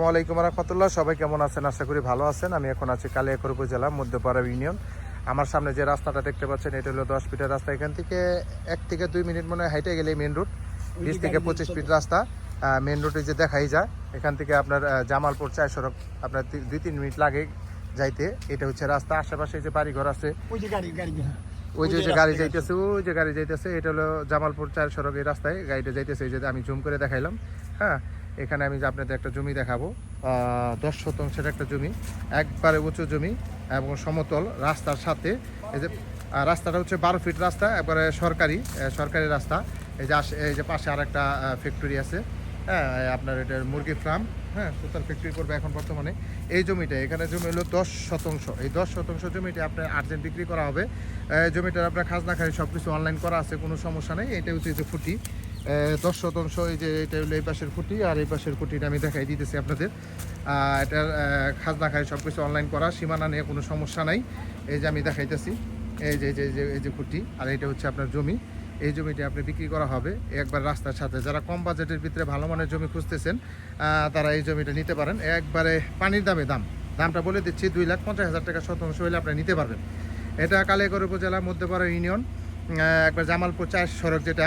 আসসালামু আলাইকুম রাহমাতুল্লাহ। সবাই কেমন আছেন? আশা করি ভালো আছেন। আমি এখন আছি কালিয়াকৈর উপজেলা মধ্যপাড়া ইউনিয়ন। আমার সামনে যে রাস্তাটা দেখতে পাচ্ছেন এটা হলো 10 ফিটের রাস্তা। এখান থেকে 1 থেকে 2 মিনিট মনে হয় হাইটে গেলেই মেন রোড। 20 থেকে 25 ফিট রাস্তা মেন রোডে যে দেখাই যায়। এখান থেকে আপনার জামালপুর 4 সড়ক আপনার 2-3 মিনিট লাগে যাইতে। এটা হচ্ছে রাস্তা। আশেপাশে যে বাড়িঘর আছে ওই যে গাড়ি যাইতেছে এটা হলো জামালপুর 4 সড়ক। এই রাস্তায় গাড়িটা যাইতেছে, এই যে আমি জুম করে দেখাইলাম। হ্যাঁ, এখানে আমি আপনাদের একটা জমি দেখাবো। 10 শতাংশের একটা জমি, একবারে উঁচু জমি এবং সমতল রাস্তার সাথে। এই যে রাস্তাটা হচ্ছে 12 ফিট রাস্তা, একবারে সরকারি রাস্তা। এই যে পাশে আর একটা ফ্যাক্টরি আছে। হ্যাঁ, আপনার এটা মুরগি ফার্ম। হ্যাঁ, সুতার ফ্যাক্টরি করবে এখন বর্তমানে। এই জমিটা, এখানে জমি হলো 10 শতাংশ। এই 10 শতাংশ জমিটা আপনার আর্জেন্ট বিক্রি করা হবে। জমিটার আপনার খাজনা খাই সব কিছু অনলাইন করা আছে, কোনো সমস্যা নেই। এটা হচ্ছে যে ফুটি 10 শতাংশ। এই যে এটা হলো এই পাশের ফুটি, আর এই পাশের ফুটিটা আমি দেখাই দিতেছি আপনাদের। এটার খাজনা খাই সব কিছু অনলাইন করা, সীমানা নিয়ে কোনো সমস্যা নাই। এই যে আমি দেখাইতেছি, এই যে ফুটি, আর এটা হচ্ছে আপনার জমি। এই জমিটি আপনি বিক্রি করা হবে একবার রাস্তার সাথে। যারা কম বাজেটের ভিতরে ভালো মানের জমি খুঁজতেছেন তারা এই জমিটা নিতে পারেন। একবারে পানির দামটা বলে দিচ্ছি, 2,50,000 টাকা শতাংশ হলে আপনি নিতে পারবেন। এটা কালিয়াকৈর উপজেলা মধ্যপাড়া ইউনিয়ন, একবার জামালপুর 4 সড়ক, যেটা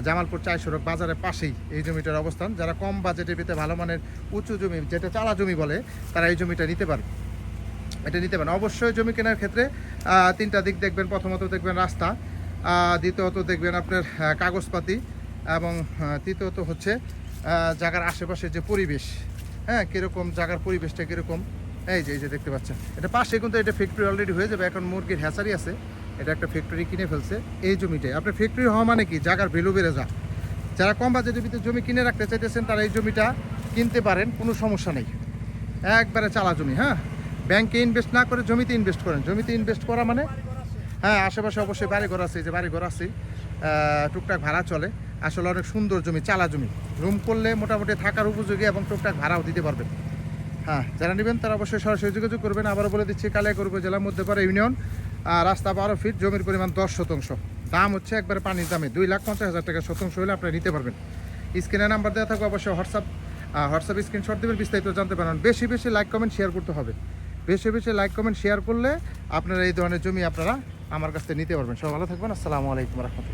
জামালপুর 4 সড়ক বাজারের পাশেই এই জমিটার অবস্থান। যারা কম বাজেটের ভিতরে ভালো মানের উঁচু জমি, যেটা চালা জমি বলে, তারা এই জমিটা নিতে পারে। এটা নিতে পারেন। অবশ্যই জমি কেনার ক্ষেত্রে 3টা দিক দেখবেন। প্রথমত দেখবেন রাস্তা, দ্বিতীয়ত দেখবেন আপনার কাগজপাতি, এবং তৃতীয়ত হচ্ছে জায়গার আশেপাশে যে পরিবেশ। হ্যাঁ, কীরকম জায়গার পরিবেশটা কীরকম। এই যে দেখতে পাচ্ছেন, এটা পাশে কিন্তু এটা ফ্যাক্টরি অলরেডি হয়ে যাবে। এখন মুরগির হ্যাচারি আছে, এটা একটা ফ্যাক্টরি কিনে ফেলছে। এই জমিটাই আপনার ফ্যাক্টরি হওয়া মানে কি, জায়গার ভ্যালু বেড়ে যায়। যারা কম বাজেটের ভিতরে জমি কিনে রাখতে চাইতেছেন তারা এই জমিটা কিনতে পারেন, কোনো সমস্যা নেই। একবারে চালা জমি। হ্যাঁ, ব্যাংকে ইনভেস্ট না করে জমিতে ইনভেস্ট করেন। জমিতে ইনভেস্ট করা মানে, হ্যাঁ, আশেপাশে অবশ্যই বাড়িঘর আছে। এই যে বাড়িঘর আছে, টুকটাক ভাড়া চলে। আসলে অনেক সুন্দর জমি, চালা জমি। রুম করলে মোটামুটি থাকার উপযোগী এবং টুকটাক ভাড়াও দিতে পারবেন। হ্যাঁ, যারা নেবেন তারা অবশ্যই সরাসরি যোগাযোগ করবেন। আবারও বলে দিচ্ছি, কালিয়াকৈর উপজেলা মধ্যপাড়া ইউনিয়ন, রাস্তা 12 ফিট, জমির পরিমাণ 10 শতাংশ। দাম হচ্ছে একবারে পানির দামে, 2,50,000 টাকা শতাংশ হলে আপনারা নিতে পারবেন। স্ক্রিনে নাম্বার দেওয়া থাকবে, অবশ্যই হোয়াটসঅ্যাপ স্ক্রিনশট দেবেন, বিস্তারিত জানতে পারেন। বেশি লাইক কমেন্ট শেয়ার করতে হবে। বেশি লাইক কমেন্ট শেয়ার করলে আপনারা এই ধরনের জমি আপনারা আমার কাছ থেকে নিতে পারবেন। সবাই ভালো থাকবেন। আসসালামু আলাইকুম রাহমাতুল্লাহ।